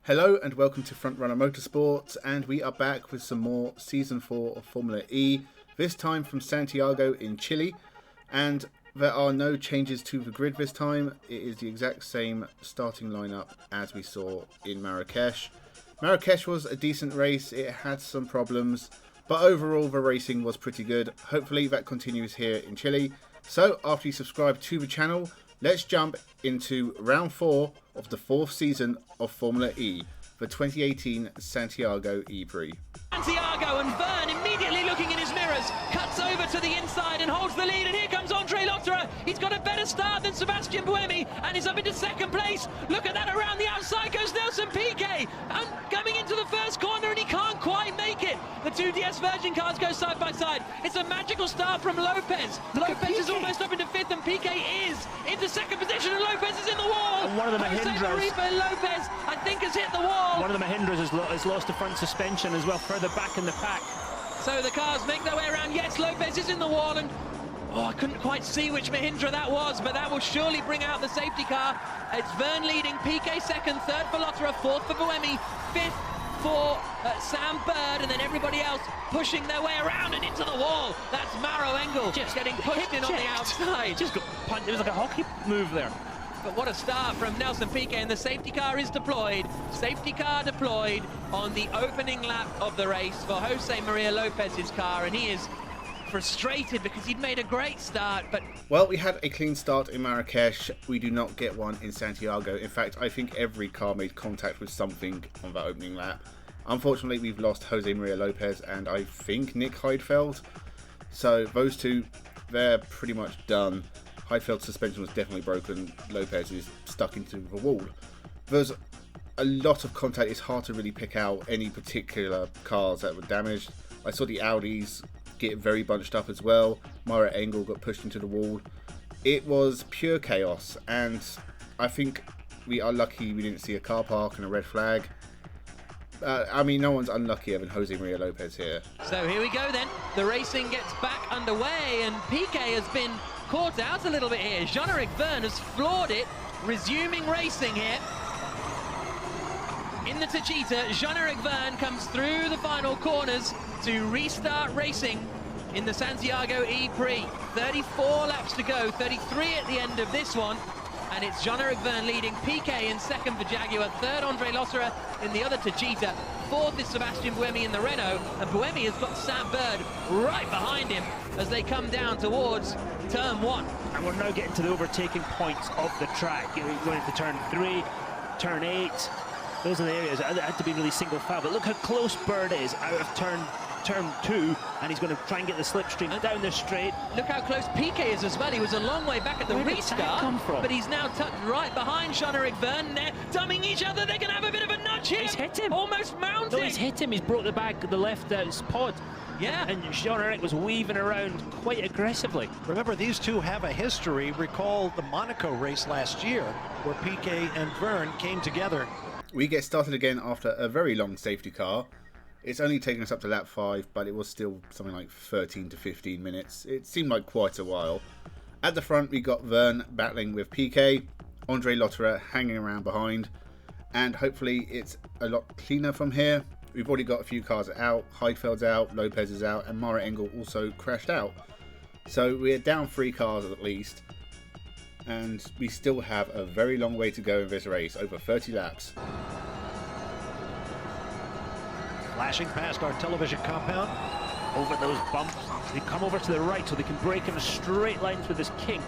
Hello and welcome to Frontrunner Motorsport, and we are back with some more Season 4 of Formula E, this time from Santiago in Chile, and there are no changes to the grid this time. It is the exact same starting lineup as we saw in Marrakesh. Marrakesh was a decent race, it had some problems, but overall the racing was pretty good. Hopefully that continues here in Chile. So after you subscribe to the channel, let's jump into round 4 of the 4th season of Formula E, the 2018 Santiago E-Prix. Santiago, and Verne immediately looking in his mirrors, cuts over to the inside and holds the lead, and here comes Andre Lotterer. He's got a better start than Sebastian Buemi, and he's up into second place. Look at that, around the outside goes Nelson Piquet, and coming into the first corner, and he can't quite make it. The two DS Virgin cars go side by side. It's a magical start from Lopez. Lopez is almost up into 5th, and Piquet is into 2nd position, and Lopez is in the wall. And one of the Mahindras, Lopez, I think, has hit the wall. One of the Mahindras has lost the front suspension as well, further back in the pack. So the cars make their way around. Yes, Lopez is in the wall, and I couldn't quite see which Mahindra that was, but that will surely bring out the safety car. It's Verne leading, Piquet 2nd, 3rd for Lotterer, 4th for Buemi, 5th for Sam Bird, and then everybody else pushing their way around and into the wall. That's Maro Engel just getting pushed in on the outside. Just got punched. It was like a hockey move there. But what a start from Nelson Piquet, and the safety car is deployed. Safety car deployed on the opening lap of the race for Jose Maria Lopez's car, and he is frustrated because he'd made a great start, but... Well, we had a clean start in Marrakesh. We do not get one in Santiago. In fact, I think every car made contact with something on that opening lap. Unfortunately, we've lost Jose Maria Lopez and I think Nick Heidfeld. So those two, they're pretty much done. Heidfeld's suspension was definitely broken. Lopez is stuck into the wall. There's a lot of contact. It's hard to really pick out any particular cars that were damaged. I saw the Audis get very bunched up as well. Mara Engel got pushed into the wall. It was pure chaos, and I think we are lucky we didn't see a car park and a red flag. I mean, no one's unluckier than Jose Maria Lopez here. So here we go then. The racing gets back underway, and Piquet has been caught out a little bit here. Jean-Eric Verne has floored it, resuming racing here. In the Tachita, Jean-Eric Verne comes through the final corners to restart racing in the Santiago E-Prix. 34 laps to go, 33 at the end of this one. And it's Jean-Eric Verne leading, Piquet in 2nd for Jaguar, 3rd Andre Lotterer in the other Tachita, 4th is Sebastian Buemi in the Renault, and Buemi has got Sam Bird right behind him as they come down towards turn 1. And we're now getting to the overtaking points of the track. You're going into turn 3, turn 8. Those are the areas that had to be really single file. But look how close Bird is out of turn 2, and he's going to try and get the slipstream down the straight. Look how close Piquet is as well. He was a long way back at the restart, but he's now tucked right behind Jean-Eric Verne. They're dumbing each other. They're going to have a bit of a nudge here. He's hit him. Almost mounting. No, he's hit him. He's broke the back of the left pod. Yeah. And Jean-Eric was weaving around quite aggressively. Remember, these two have a history. Recall the Monaco race last year, where Piquet and Verne came together. We get started again after a very long safety car. It's only taken us up to lap 5, but it was still something like 13 to 15 minutes. It seemed like quite a while. At the front, we got Verne battling with Piquet, Andre Lotterer hanging around behind, and hopefully it's a lot cleaner from here. We've already got a few cars out, Heidfeld's out, Lopez is out, and Mara Engel also crashed out. So we're down 3 cars at least, and we still have a very long way to go in this race, over 30 laps. Flashing past our television compound. Over those bumps, they come over to the right so they can brake in a straight line through this kink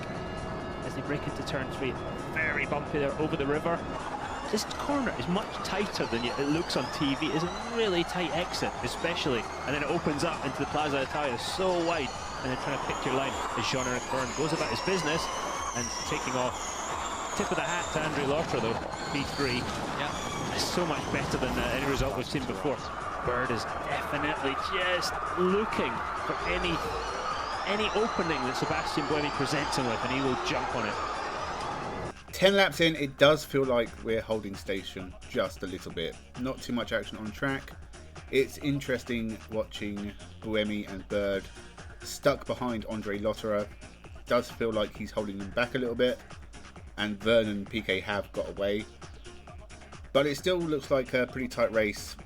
as they brake into turn 3. Very bumpy there over the river. This corner is much tighter than it looks on TV. It's a really tight exit, especially, and then it opens up into the Plaza Italia, so wide, and then trying to pick your line as Jean-Eric Verne goes about his business and taking off. Tip of the hat to Andre Lotterer though, P3. Yeah, it's so much better than any result we've seen before. Bird is definitely just looking for any opening that Sebastian Buemi presents him with, and he will jump on it. 10 laps in, it does feel like we're holding station just a little bit. Not too much action on track. It's interesting watching Buemi and Bird stuck behind Andre Lotterer. Does feel like he's holding them back a little bit, and Verne and Piquet have got away. But it still looks like a pretty tight race,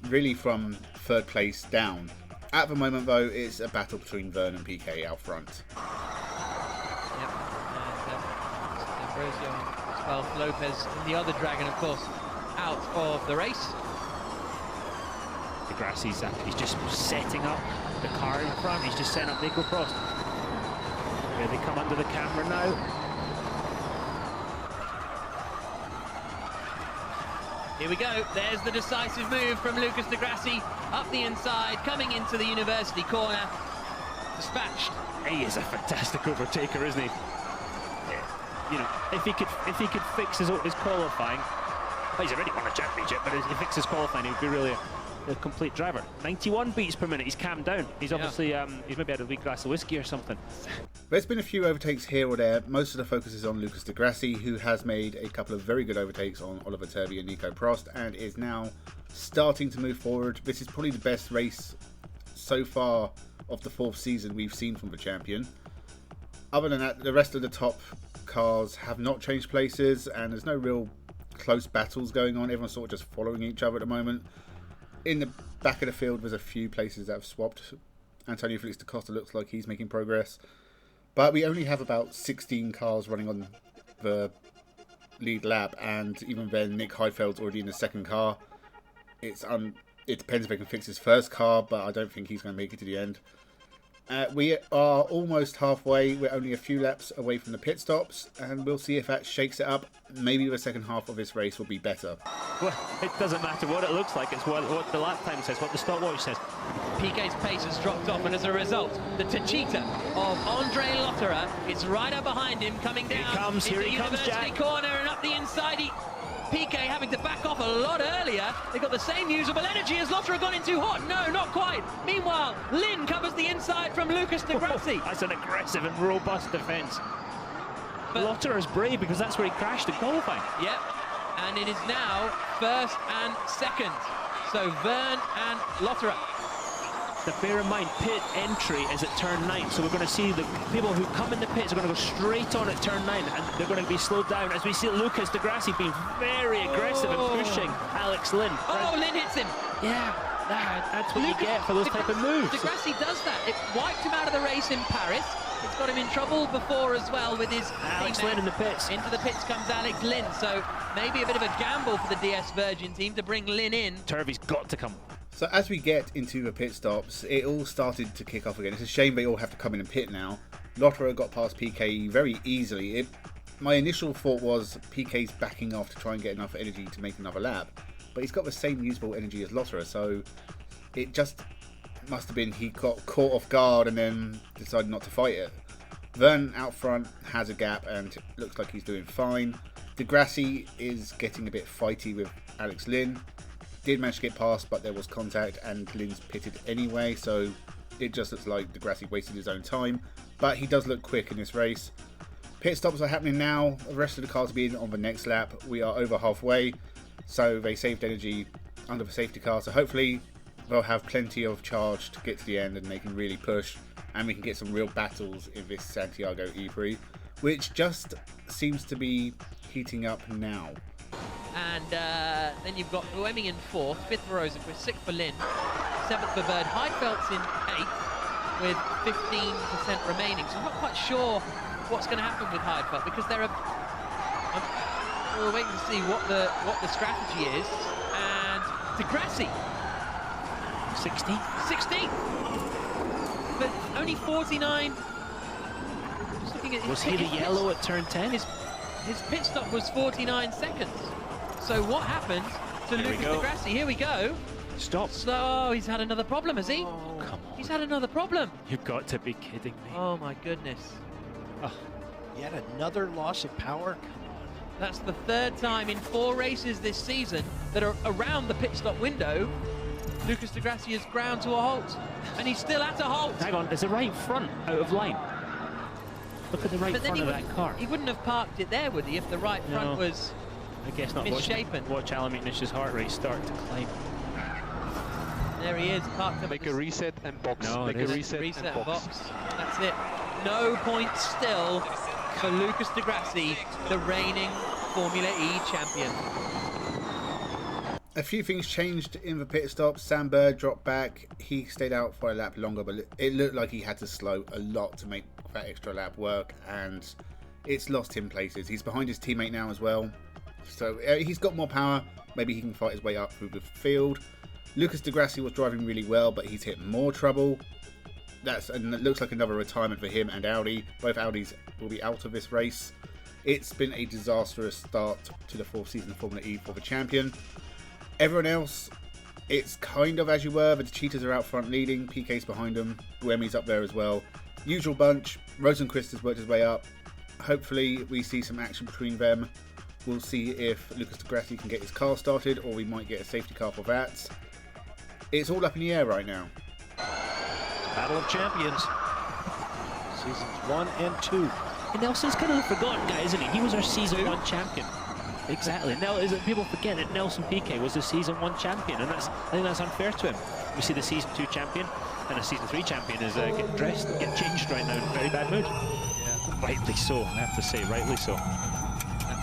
really from third place down. At the moment though, it's a battle between Vern and PK out front. Yep, and Ambrosio and 12 Lopez and the other Dragon, of course, out of the race. De Grassi's he's just setting up the car in front. He's just setting up Nico Prost. Here they come under the camera now. Here we go. There's the decisive move from Lucas de Grassi up the inside, coming into the University corner. Dispatched. He is a fantastic overtaker, isn't he? You know, if he could fix his qualifying, well, he's already won a championship, but if he fixes qualifying, he would be really a complete driver. 91 beats per minute. He's calmed down. He's obviously he's maybe had a wee glass of whiskey or something. There's been a few overtakes here or there. Most of the focus is on Lucas de Grassi, who has made a couple of very good overtakes on Oliver Turvey and Nico Prost, and is now starting to move forward. This is probably the best race so far of the 4th season we've seen from the champion. Other than that, the rest of the top cars have not changed places, and there's no real close battles going on. Everyone's sort of just following each other at the moment. In the back of the field, there's a few places that have swapped. Antonio Felix da Costa looks like he's making progress. But we only have about 16 cars running on the lead lap, and even then Nick Heidfeld's already in the second car. It depends if they can fix his first car, but I don't think he's going to make it to the end. We are almost halfway. We're only a few laps away from the pit stops, and we'll see if that shakes it up. Maybe the second half of this race will be better. Well, it doesn't matter what it looks like. It's what the lap time says, what the stopwatch says. PK's pace has dropped off, and as a result, the Tachita of Andre Lotterer is right up behind him, coming down. Here he comes, University Jack. corner and up the inside. PK having to back off a lot earlier. They've got the same usable energy as Lotterer gone in too hot. No, not quite. Meanwhile, Lynn covers the inside from Lucas de Grassi. That's an aggressive and robust defence. Lotterer's brave because that's where he crashed in qualifying. Yep, and it is now first and second. So Vern and Lotterer. Now bear in mind, pit entry is at turn 9, so we're going to see the people who come in the pits are going to go straight on at turn 9, and they're going to be slowed down as we see Lucas de Grassi being very aggressive and pushing Alex Lynn. Oh, Lynn hits him. Yeah, that's what you get for those type of moves. De Grassi does that. It wiped him out of the race in Paris. It's got him in trouble before as well with his Alex Lynn in the pits. Into the pits comes Alex Lynn, so maybe a bit of a gamble for the DS Virgin team to bring Lynn in. Turvey's got to come. So as we get into the pit stops, it all started to kick off again. It's a shame they all have to come in and pit now. Lotterer got past PK very easily. My initial thought was PK's backing off to try and get enough energy to make another lap, but he's got the same usable energy as Lotterer, so it just must have been he got caught off guard and then decided not to fight it. Vern out front has a gap and looks like he's doing fine. De Grassi is getting a bit fighty with Alex Lynn. Did manage to get past, but there was contact and Lynn's pitted anyway, so it just looks like De Grassi wasted his own time, but he does look quick in this race. Pit stops are happening now. The rest of the cars will be in on the next lap. We are over halfway, so they saved energy under the safety car, so hopefully they'll have plenty of charge to get to the end and they can really push, and we can get some real battles in this Santiago E-Prix, which just seems to be heating up now. And then you've got Buemi in 4th, 5th for Rosenquist, 6th for Lynn, 7th for Bird. Heidfeld's in 8th with 15% remaining. So I'm not quite sure what's going to happen with Heidfeld because we're waiting to see what the strategy is. And De Grassi, 16th, but only 49. Just looking at was he the yellow at turn 10? His pit stop was 49 seconds. So what happened to Lucas de Grassi? Here we go. Stop. So he's had another problem, has he? Oh, come on. He's had another problem. You've got to be kidding me. Oh my goodness. Oh, yet another loss of power. That's the 3rd time in 4 races this season that are around the pit stop window. Lucas de Grassi has ground to a halt, and he's still at a halt. Hang on, there's a right front out of line. Look at the right front of that car. He wouldn't have parked it there, would he, if the right front was I guess not. misshapen. Watch Alan McNish's heart rate start to climb. There he is, parked up. Make a reset and box. No, Make a reset and box. That's it. No points still for Lucas de Grassi, the reigning Formula E champion. A few things changed in the pit stop. Sam Bird dropped back. He stayed out for a lap longer, but it looked like he had to slow a lot to make that extra lap work, and it's lost him places. He's behind his teammate now as well, so he's got more power. Maybe he can fight his way up through the field. Lucas Di Grassi was driving really well, but he's hit more trouble. It looks like another retirement for him and Audi. Both Audis will be out of this race. It's been a disastrous start to the 4th season of Formula E for the champion. Everyone else, it's kind of as you were. The Cheetahs are out front leading. PK's behind them. Buemi's up there as well. Usual bunch. Rosenqvist has worked his way up. Hopefully we see some action between them. We'll see if Lucas Di Grassi can get his car started, or we might get a safety car for that. It's all up in the air right now. Battle of Champions. Seasons 1 and 2. And Nelson's kind of a forgotten guy, isn't he? He was our Season 1 champion. Exactly. Now, people forget that Nelson Piquet was the Season 1 champion, and I think that's unfair to him. We see the Season 2 champion and a Season 3 champion is getting changed right now in a very bad mood. Yeah. Rightly so, I have to say, rightly so.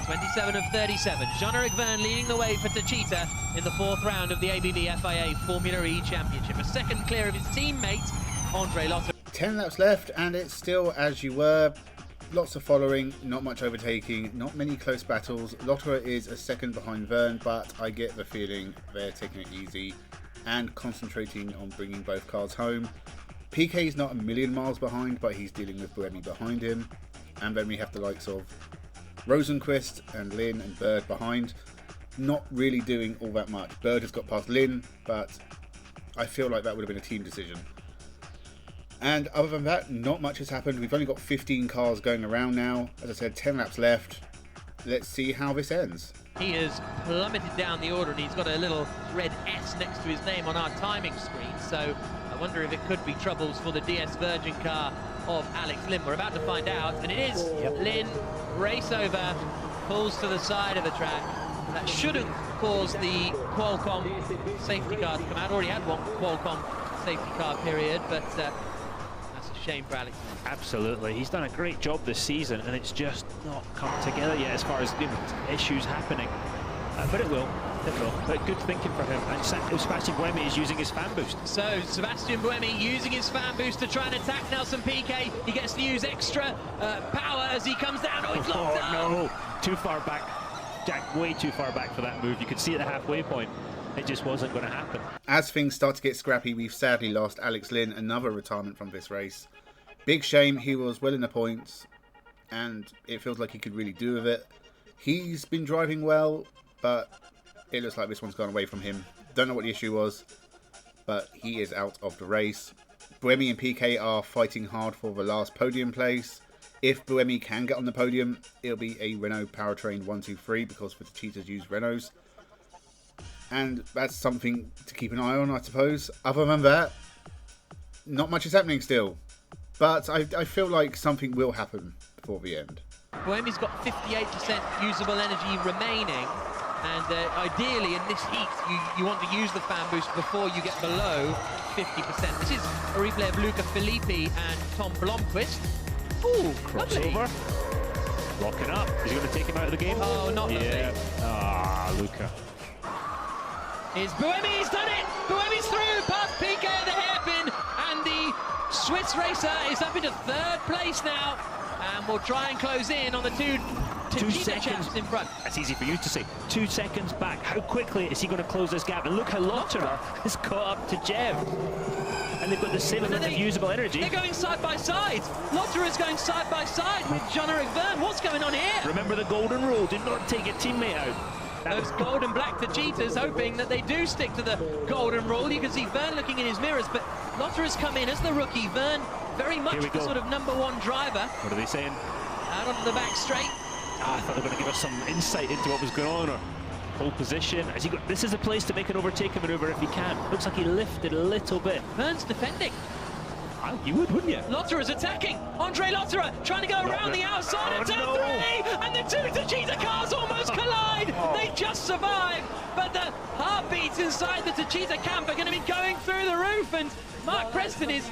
27 of 37. Jean-Eric Verne leading the way for Techeetah in the 4th round of the ABB FIA Formula E Championship. A second clear of his teammate, Andre Lotterer. 10 laps left, and it's still as you were. Lots of following, not much overtaking, not many close battles. Lotterer is a second behind Verne, but I get the feeling they're taking it easy and concentrating on bringing both cars home. PK's not a million miles behind, but he's dealing with Buemi behind him. And then we have the likes of Rosenqvist and Lynn and Bird behind, not really doing all that much. Bird has got past Lynn, but I feel like that would have been a team decision. And other than that, not much has happened. We've only got 15 cars going around now. As I said, 10 laps left. Let's see how this ends. He has plummeted down the order, and he's got a little red S next to his name on our timing screen. So I wonder if it could be troubles for the DS Virgin car of Alex Lynn. We're about to find out, and it is. Yep. Lynn, race over, pulls to the side of the track. That shouldn't cause the Qualcomm safety car to come out. Already had one Qualcomm safety car period, but shame for Alex. Absolutely, he's done a great job this season, and it's just not come together yet as far as issues happening. But it will. But good thinking for him. And Sebastian Buemi is using his fan boost. So Sebastian Buemi using his fan boost to try and attack Nelson Piquet. He gets to use extra power as he comes down. Oh, he's locked up. No, too far back. Jack, way too far back for that move. You could see at the halfway point. It just wasn't going to happen. As things start to get scrappy, we've sadly lost Alex Lynn, another retirement from this race. Big shame. He was well in the points, and it feels like he could really do with it. He's been driving well, but it looks like this one's gone away from him. Don't know what the issue was, but he is out of the race. Buemi and PK are fighting hard for the last podium place. If Buemi can get on the podium, it'll be a Renault powertrain 1-2-3 because the Cheetahs use Renaults. And that's something to keep an eye on, I suppose. Other than that, not much is happening still. But I feel like something will happen before the end. Buemi's got 58% usable energy remaining. And ideally, in this heat, you want to use the fan boost before you get below 50%. This is a replay of Luca Filippi and Tom Blomqvist. Ooh, crossover. Locking up. Is he going to take him out of the game? Oh, not yeah. Ah, Luca. Is Buemi, he's done it! Buemi's through, past Piquet at the hairpin, and the Swiss racer is up into 3rd place now, and we'll try and close in on the two seconds in front. That's easy for you to say. 2 seconds back. How quickly is he going to close this gap? And look how Lotterer has caught up to Jev. And they've got the same amount of usable energy. They're going side by side. Lotterer's going side by side with Jean-Eric Verne. What's going on here? Remember the golden rule. Do not take your teammate out. Those gold and black Techeetahs hoping that they do stick to the golden rule. You can see Verne looking in his mirrors, but Lotterer's come in as the rookie. Verne, very much the sort of #1 driver. What are they saying? Out onto the back straight. I thought they were going to give us some insight into what was going on, or pole position. Has he got? This is a place to make an overtaking maneuver if he can. Looks like he lifted a little bit. Verne's defending. You would, wouldn't you? Lotterer's attacking. Andre Lotterer trying to go around the outside of turn 3, and the two Techeetah cars almost collide. They just survive, but the heartbeats inside the Techeetah camp are going to be going through the roof, and Mark Preston is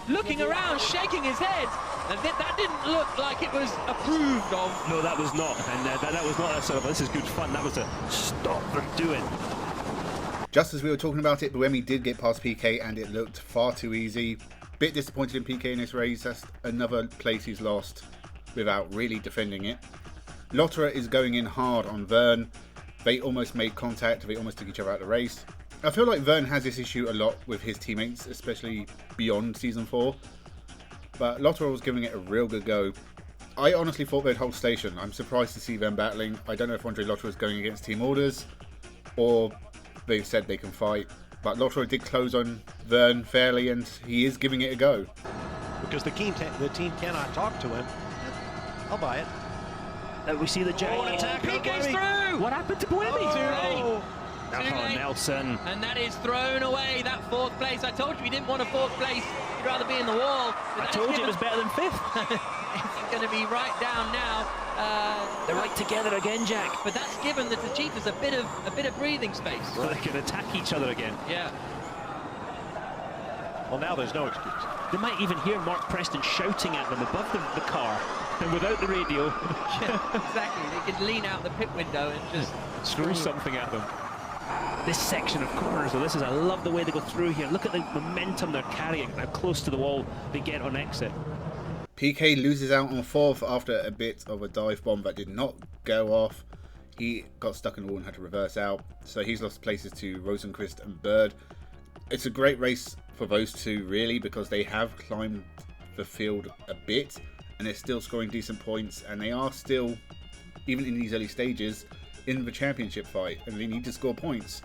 looking around, shaking his head. And that didn't look like it was approved of. No, that was not. And that was not a sort of, this is good fun. That was a stop them doing. Just as we were talking about it, Buemi did get past PK and it looked far too easy. Bit disappointed in PK in this race. That's another place he's lost without really defending it. Lotterer is going in hard on Verne. They almost made contact. They almost took each other out of the race. I feel like Verne has this issue a lot with his teammates, especially beyond Season 4. But Lotterer was giving it a real good go. I honestly thought they'd hold station. I'm surprised to see them battling. I don't know if Andre Lotterer is going against team orders or they've said they can fight. But Lotterer did close on Verne fairly and he is giving it a go. Because the team cannot talk to him. I'll buy it. We see the giant attack. PK's through! What happened to Buemi? Oh, Nelson. And that is thrown away, that 4th place. I told you he didn't want a 4th place. He'd rather be in the wall. I told you it was better than 5th. It's going to be right down now. They're right together again, Jack. But that's given the Cheetahs a bit of breathing space. So they can attack each other again. Yeah. Well, now there's no excuse. They might even hear Mark Preston shouting at them above the car and without the radio. Yeah, exactly. They could lean out the pit window and just screw something at them. This section of corners, though, I love the way they go through here. Look at the momentum they're carrying, how close to the wall they get on exit. PK loses out on 4th after a bit of a dive bomb that did not go off. He got stuck in the wall and had to reverse out, so he's lost places to Rosenqvist and Bird. It's a great race for those two, really, because they have climbed the field a bit and they're still scoring decent points, and they are still, even in these early stages, in the championship fight, and they need to score points.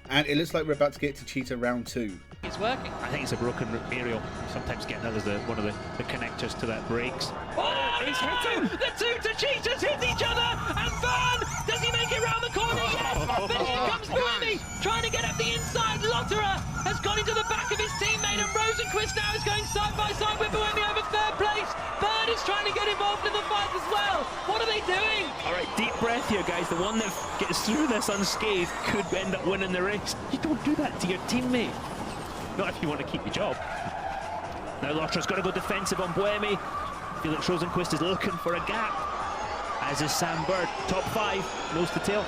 And it looks like we're about to get to Cheetah round 2. It's working. I think it's a broken aerial. Sometimes getting that as one of the connectors to that brakes. Oh, he's hit him! The two Cheetahs hit each other, and Verne, does he make it round the corner? Yes! But here comes Buemi, trying to get up the inside. Lotterer has gone into the back of his teammate, and Rosenqvist now is going side by side with Buemi over 3rd place. Bird is trying to get involved in the fight as well. What are they doing? All right, deep breath here, guys. The one that gets through this unscathed could end up winning the race. You don't do that to your teammate. Not if you want to keep your job. Now Lotterer's got to go defensive on Buemi. Felix Rosenqvist is looking for a gap, as is Sam Bird. Top 5, nose to tail.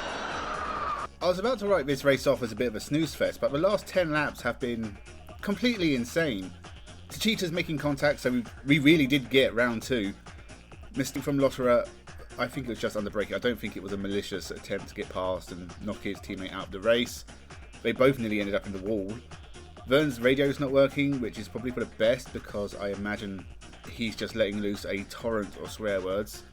I was about to write this race off as a bit of a snooze fest, but the last 10 laps have been completely insane. The Cheetahs making contact, so we really did get round 2. Mistake from Lotterer, I think it was just under braking. I don't think it was a malicious attempt to get past and knock his teammate out of the race. They both nearly ended up in the wall. Verne's radio's not working, which is probably for the best, because I imagine he's just letting loose a torrent of swear words.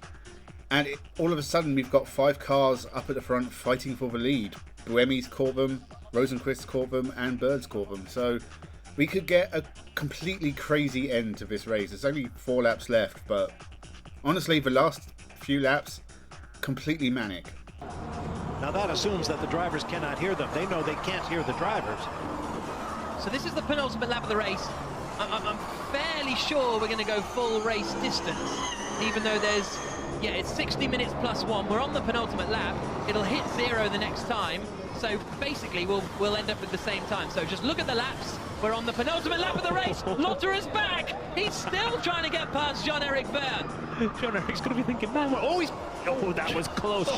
And all of a sudden we've got 5 cars up at the front fighting for the lead. Buemi's caught them, Rosenqvist caught them, and Bird's caught them. So we could get a completely crazy end to this race. There's only 4 laps left, but honestly, the last few laps, completely manic. Now that assumes that the drivers cannot hear them. They know they can't hear the drivers. So this is the penultimate lap of the race. I'm fairly sure we're going to go full race distance, even though there's, yeah, it's 60 minutes plus 1. We're on the penultimate lap. It'll hit 0 the next time. So basically, we'll end up with the same time. So just look at the laps. We're on the penultimate lap of the race. Lotterer's back. He's still trying to get past Jean-Eric Verne. Jean-Eric's going to be thinking, man, we're always... Oh, that was close.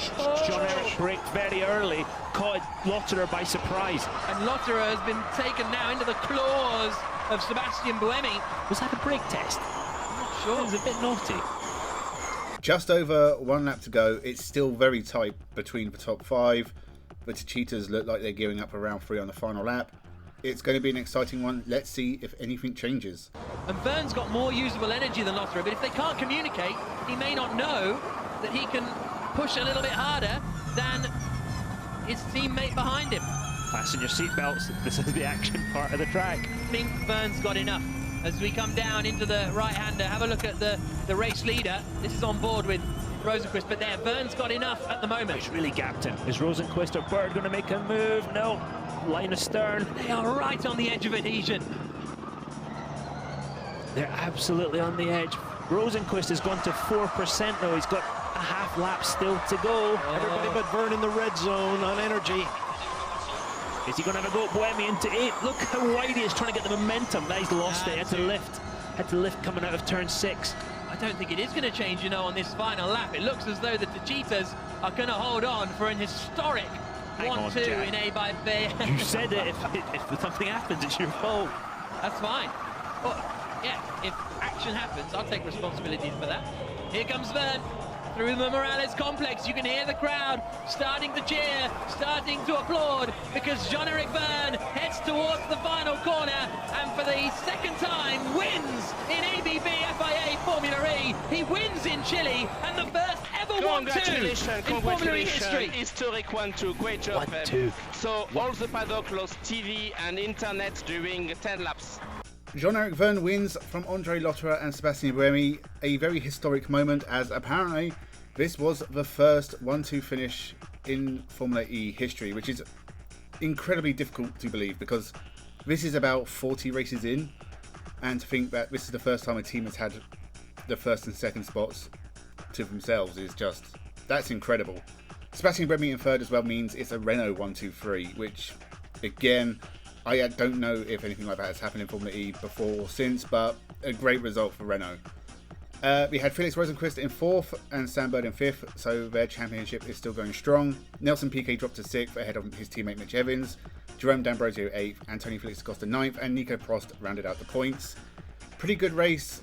Jean-Eric braked very early, caught Lotterer by surprise. And Lotterer has been taken now into the claws of Sebastian Buemi. Was that a brake test? I'm not sure. It was a bit naughty. Just over 1 lap to go. It's still very tight between the top 5. The Cheetahs look like they're gearing up around 3 on the final lap. It's going to be an exciting one. Let's see if anything changes. And Verne's got more usable energy than Lotterer, but if they can't communicate, he may not know that he can push a little bit harder than his teammate behind him. Fasten your seatbelts. This is the action part of the track. I think Verne's got enough. As we come down into the right-hander, have a look at the race leader. This is on board with Rosenqvist, but there, Verne's got enough at the moment. He's really gapped him. Is Rosenqvist or Bird going to make a move? No. Line astern. They are right on the edge of adhesion. They're absolutely on the edge. Rosenqvist has gone to 4% though. He's got a half lap still to go. Everybody but Verne in the red zone on energy. Is he going to have a go at Buemi into 8? Look how wide he is trying to get the momentum. Now he's lost it. Had to lift coming out of turn 6. I don't think it is going to change, you know, on this final lap. It looks as though the Cheetahs are going to hold on for an historic 1-2 in A by B. You said it. If something happens, it's your fault. That's fine. Well, yeah, if action happens, I'll take responsibility for that. Here comes Verne through the Morales complex. You can hear the crowd starting to cheer, starting to applaud, because Jean-Eric Verne heads towards the final corner and for the second time wins in ABB FIA Formula E. He wins in Chile and the first ever 1-2 in Formula E history. Historic 1-2, great job. 1-2. So all the paddock lost TV and internet during 10 laps. Jean-Eric Verne wins from Andre Lotterer and Sebastian Buemi, a very historic moment, as apparently this was the first 1-2 finish in Formula E history, which is incredibly difficult to believe because this is about 40 races in, and to think that this is the first time a team has had the first and second spots to themselves is just, that's incredible. Sebastian Buemi in third as well means it's a Renault 1-2-3, which again, I don't know if anything like that has happened in Formula E before or since, but a great result for Renault. We had Felix Rosenqvist in 4th and Sam Bird in 5th, so their championship is still going strong. Nelson Piquet dropped to 6th ahead of his teammate Mitch Evans. Jerome D'Ambrosio 8th, Antonio Felix Acosta 9th, and Nico Prost rounded out the points. Pretty good race.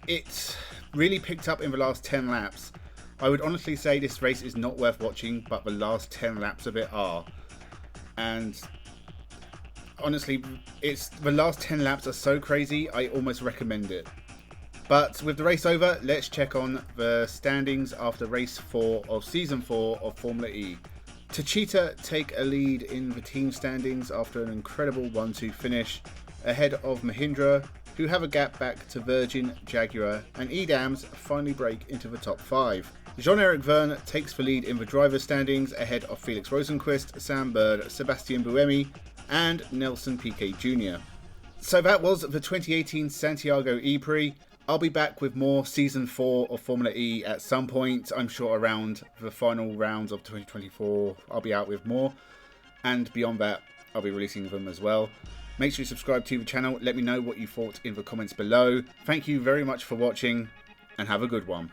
It really picked up in the last 10 laps. I would honestly say this race is not worth watching, but the last 10 laps of it are. And honestly, the last 10 laps are so crazy, I almost recommend it. But with the race over, let's check on the standings after race 4 of season 4 of Formula E. Techeetah take a lead in the team standings after an incredible 1-2 finish, ahead of Mahindra, who have a gap back to Virgin, Jaguar, and Edams finally break into the top 5. Jean-Eric Verne takes the lead in the driver standings ahead of Felix Rosenqvist, Sam Bird, Sebastian Buemi, and Nelson Piquet Jr. So that was the 2018 Santiago E-Prix. I'll be back with more Season 4 of Formula E at some point. I'm sure around the final rounds of 2024 I'll be out with more. And beyond that, I'll be releasing them as well. Make sure you subscribe to the channel. Let me know what you thought in the comments below. Thank you very much for watching and have a good one.